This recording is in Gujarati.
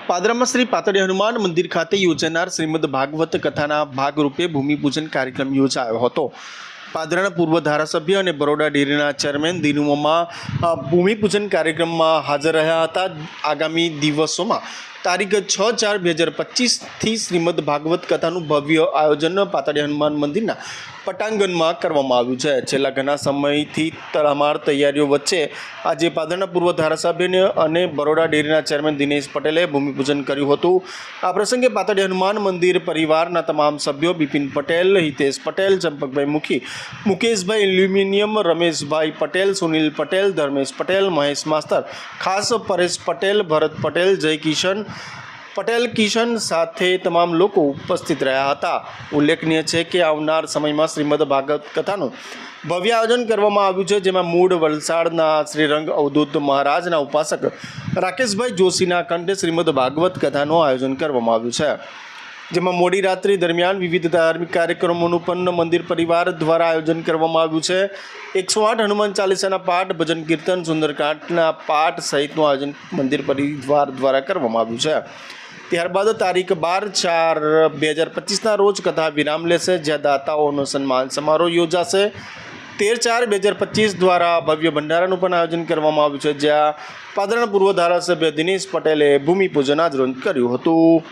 પાદરામાં શ્રી પાતળી હનુમાન મંદિર ખાતે યોજાનાર શ્રીમદ ભાગવત કથાના ભાગરૂપે ભૂમિપૂજન કાર્યક્રમ યોજાયો હતો। પાદરાના પૂર્વ ધારાસભ્ય અને બરોડા ડેરીના ચેરમેન દિનુમા ભૂમિપૂજન કાર્યક્રમમાં હાજર રહ્યા હતા। આગામી દિવસોમાં તારીખ 6/4/2025 શ્રીમદ ભાગવત કથાનું ભવ્ય આયોજન પાતળી હનુમાન મંદિરના પટાંગણમાં કરવામાં આવ્યું છે। છેલ્લા ઘણા સમયથી તડામાર તૈયારીઓ વચ્ચે આજે પાદરના પૂર્વ ધારાસભ્ય અને બરોડા ડેરીના ચેરમેન દિનેશ પટેલે ભૂમિપૂજન કર્યું હતું। આ પ્રસંગે પાતળી હનુમાન મંદિર પરિવારના તમામ સભ્યો બિપિન પટેલ, હિતેશ પટેલ, ચંપકભાઈ મુખી, મુકેશભાઈ એલ્યુમિનિયમ, રમેશભાઈ પટેલ, સુનિલ પટેલ, ધર્મેશ પટેલ, મહેશ માસ્તર, ખાસ પરેશ પટેલ, ભરત પટેલ, જય કિશન પટેલ, કિશન સાથે તમામ લોકો ઉપસ્થિત રહ્યા હતા। ઉલ્લેખનીય છે કે આવનાર સમયમાં શ્રીમદ ભાગવત કથાનું ભવ્ય આયોજન કરવામાં આવ્યું છે, જેમાં મૂળ વલસાડના શ્રીરંગ અવધૂત મહારાજના ઉપાસક રાકેશભાઈ જોશીના કંઠે શ્રીમદ ભાગવત કથાનું આયોજન કરવામાં આવ્યું છે, જેમાં મોડી રાત્રિ દરમિયાન વિવિધ ધાર્મિક કાર્યક્રમોનું પણ મંદિર પરિવાર દ્વારા આયોજન કરવામાં આવ્યું છે। 108 હનુમાન ચાલીસાના પાઠ, ભજન કીર્તન, સુંદરકાંડના પાઠ સહિતનું આયોજન મંદિર પરિવાર દ્વારા કરવામાં આવ્યું છે। ત્યારબાદ તારીખ 12/4/2025ના રોજ કથા વિરામ લેશે, જ્યાં દાતાઓનો સન્માન સમારોહ યોજાશે। 13/4/2025 દ્વારા ભવ્ય ભંડારાનું પણ આયોજન કરવામાં આવ્યું છે, જ્યાં પાદરાના પૂર્વ ધારાસભ્ય દિનેશ પટેલે ભૂમિપૂજન આજરોજ કર્યું હતું।